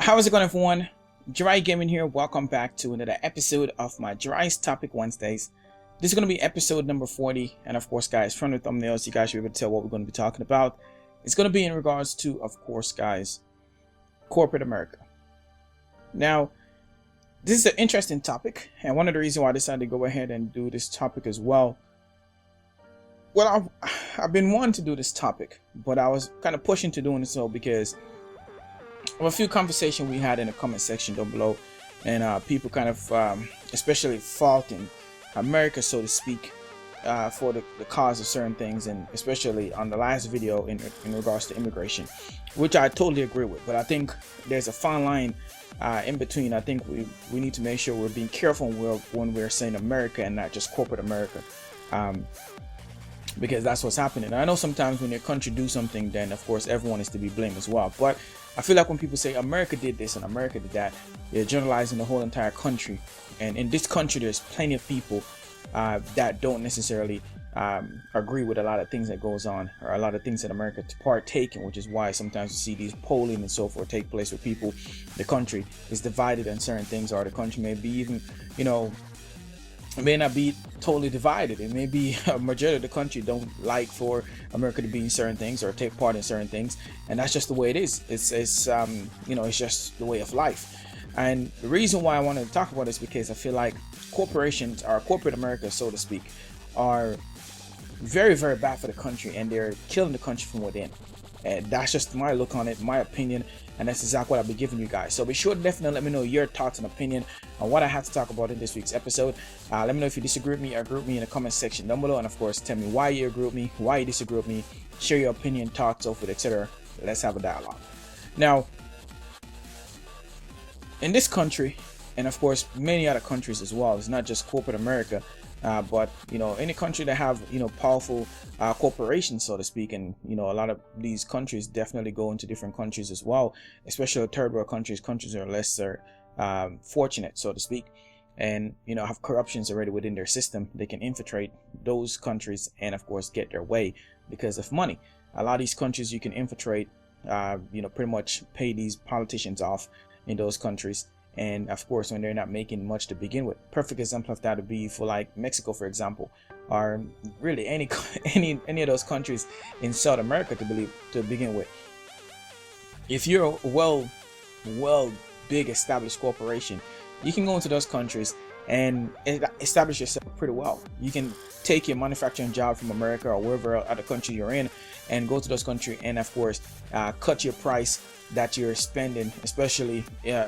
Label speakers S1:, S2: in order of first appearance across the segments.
S1: How is it going, everyone? Jiraiya Gaming here. Welcome back to another episode of my Jiraiya's Topic Wednesdays. This is going to be episode number 40, and of course, guys, from the thumbnails, you guys should be able to tell what we're going to be talking about. It's going to be in regards to, of course, guys, corporate America. Now, this is an interesting topic, and one of the reasons why I decided to go ahead and do this topic as well. Well, I've been wanting to do this topic, but I was kind of pushing to doing so because of a few conversations we had in the comment section down below, and people kind of especially faulting America, so to speak, for the cause of certain things, and especially on the last video in regards to immigration, which I totally agree with. But I think there's a fine line in between. I think we need to make sure we're being careful when we're saying America and not just corporate America, because that's what's happening. And I know sometimes when your country do something, then of course everyone is to be blamed as well. But I feel like when people say America did this and America did that, they're generalizing the whole entire country. And in this country, there's plenty of people that don't necessarily agree with a lot of things that goes on, or a lot of things that America partake in, which is why sometimes you see these polling and so forth take place with people. The country is divided on certain things, or the country may be even, it may not be totally divided. It may be a majority of the country don't like for America to be in certain things or take part in certain things, and that's just the way it is. It's just the way of life. And the reason why I wanted to talk about this because I feel like corporations, or corporate America, so to speak, are very, very bad for the country, and they're killing the country from within. And that's just my look on it, my opinion, and that's exactly what I'll be giving you guys. So be sure to definitely let me know your thoughts and opinion on what I have to talk about in this week's episode. Let me know if you disagree with me or agree with me in the comment section down below, and of course tell me why you agree with me, why you disagree with me, share your opinion, thoughts, so forth, etc. Let's have a dialogue. Now, in this country, and of course many other countries as well, it's not just corporate America, but any country that have powerful corporations, so to speak, and a lot of these countries definitely go into different countries as well, especially third world countries that are lesser fortunate, so to speak, and have corruptions already within their system. They can infiltrate those countries and of course get their way because of money. A lot of these countries you can infiltrate, pretty much pay these politicians off in those countries. And of course, when they're not making much to begin with, perfect example of that would be for like Mexico, for example, or really any of those countries in South America to begin with. If you're a big established corporation, you can go into those countries and establish yourself pretty well. You can take your manufacturing job from America or wherever other country you're in and go to those countries and of course cut your price that you're spending, especially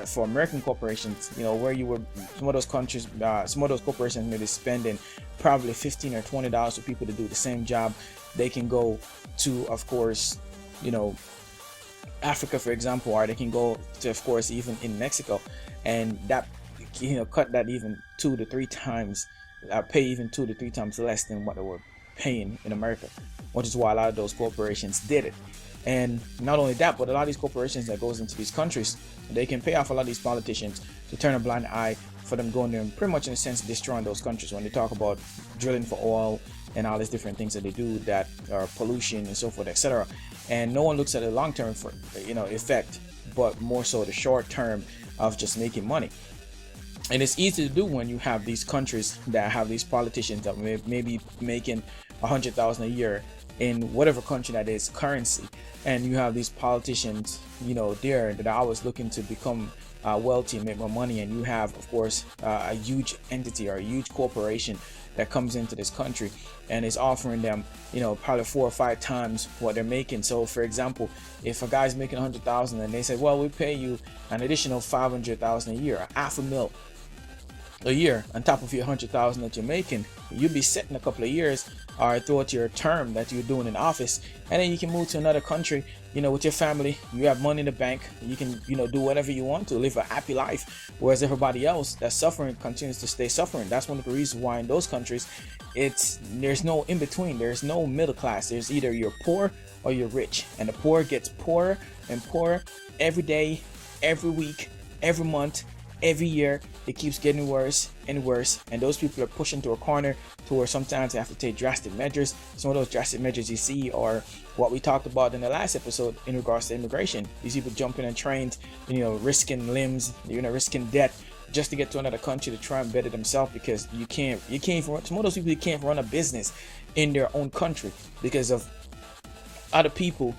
S1: for American corporations, where you were, some of those countries, some of those corporations may be spending probably $15 or $20 for people to do the same job. They can go to, of course, Africa, for example, or they can go to, of course, even in Mexico, and that cut that even 2 to 3 times, pay even 2 to 3 times less than what they were paying in America, which is why a lot of those corporations did it. And not only that, but a lot of these corporations that goes into these countries, they can pay off a lot of these politicians to turn a blind eye for them going there and pretty much in a sense destroying those countries when they talk about drilling for oil and all these different things that they do that are pollution and so forth, etc. And no one looks at the long-term effect, but more so the short term of just making money. And it's easy to do when you have these countries that have these politicians that may be making $100,000 a year in whatever country that is currency, and you have these politicians there that are always looking to become wealthy and make more money, and you have of course a huge entity or a huge corporation that comes into this country and is offering them probably 4 or 5 times what they're making. So for example, if a guy's making 100,000 and they say, well, we pay you an additional 500,000 a year, $500,000 a year on top of your 100,000 that you're making, you'll be set in a couple of years or throughout your term that you're doing in office, and then you can move to another country with your family. You have money in the bank, you can do whatever you want to, live a happy life, whereas everybody else that's suffering continues to stay suffering. That's one of the reasons why in those countries there's no in between, there's no middle class. There's either you're poor or you're rich, and the poor gets poorer and poorer every day, every week, every month, every year it keeps getting worse and worse, and those people are pushing to a corner to where sometimes they have to take drastic measures. Some of those drastic measures you see are what we talked about in the last episode in regards to immigration. These people jumping on trains, risking limbs, risking death just to get to another country to try and better themselves, because you can't even, some of those people, you can't run a business in their own country because of other people,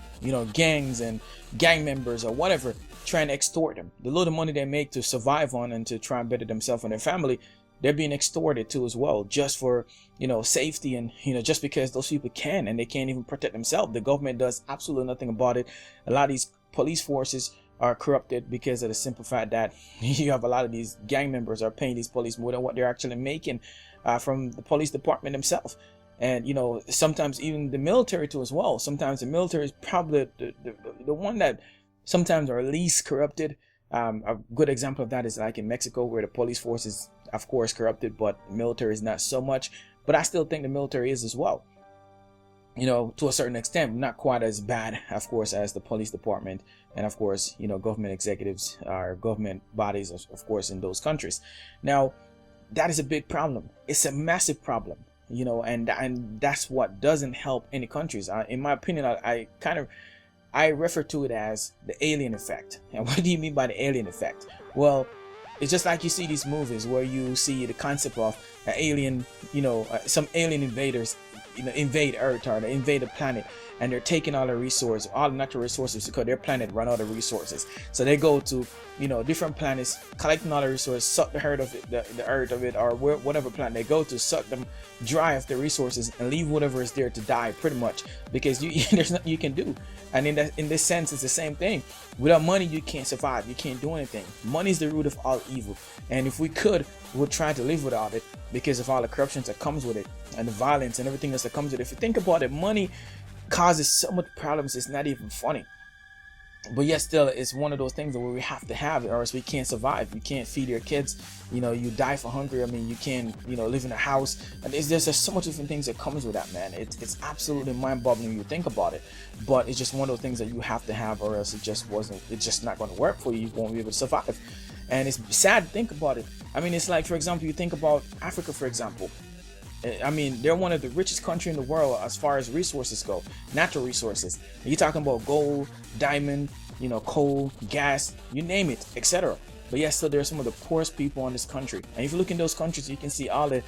S1: gangs and gang members or whatever, trying to extort them. The little money they make to survive on and to try and better themselves and their family, they're being extorted too as well, just for safety, and just because those people can, and they can't even protect themselves. The government does absolutely nothing about it. A lot of these police forces are corrupted because of the simple fact that you have a lot of these gang members are paying these police more than what they're actually making from the police department themselves. And sometimes even the military too as well. Sometimes the military is probably the one that sometimes are least corrupted. A good example of that is like in Mexico, where the police force is of course corrupted, but the military is not so much. But I still think the military is as well, to a certain extent, not quite as bad, of course, as the police department, and of course, government executives or government bodies, of course, in those countries. Now, that is a big problem. It's a massive problem, and that's what doesn't help any countries. In my opinion, I refer to it as the alien effect. And what do you mean by the alien effect? Well, it's just like you see these movies where you see the concept of an alien, some alien invaders, invade Earth, or they invade a planet, and they're taking all the resources, all the natural resources, because their planet run out of resources. So they go to different planets, collecting all the resources, suck the earth of it, the earth of it, or whatever planet they go to, suck them dry of the resources and leave whatever is there to die, pretty much, because there's nothing you can do. And in this sense, it's the same thing. Without money, you can't survive. You can't do anything. Money is the root of all evil, and if we could, we'd try to live without it, because of all the corruption that comes with it, and the violence and everything else that comes with it. If you think about it, money causes so much problems, it's not even funny. But yet still, it's one of those things where we have to have it, or else we can't survive. You can't feed your kids, you die for hunger. I mean, you can't live in a house, and there's just so much different things that comes with that, man. It's absolutely mind-boggling when you think about it. But it's just one of those things that you have to have, or else it's just not going to work for you. You won't be able to survive. And it's sad to think about it. I mean, it's like, for example, you think about Africa, for example. I mean, they're one of the richest countries in the world as far as resources go, natural resources. You're talking about gold, diamond, coal, gas, you name it, etc. But yes, still, there are some of the poorest people in this country. And if you look in those countries, you can see all the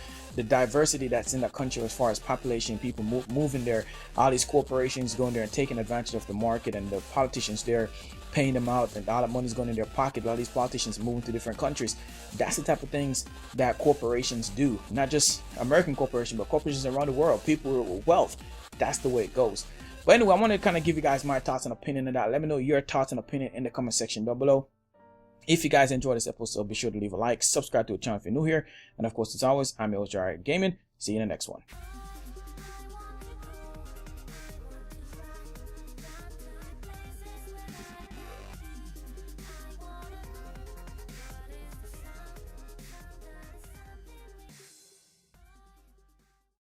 S1: diversity that's in that country as far as population, people moving there, all these corporations going there and taking advantage of the market, and the politicians there paying them out, and all the money's going in their pocket. All these politicians moving to different countries. That's the type of things that corporations do. Not just American corporations, but corporations around the world. People with wealth. That's the way it goes. But anyway, I want to kind of give you guys my thoughts and opinion on that. Let me know your thoughts and opinion in the comment section down below. If you guys enjoyed this episode, be sure to leave a like, subscribe to the channel if you're new here, and of course, as always, I'm your host, Jiraiya Gaming. See you in the next one.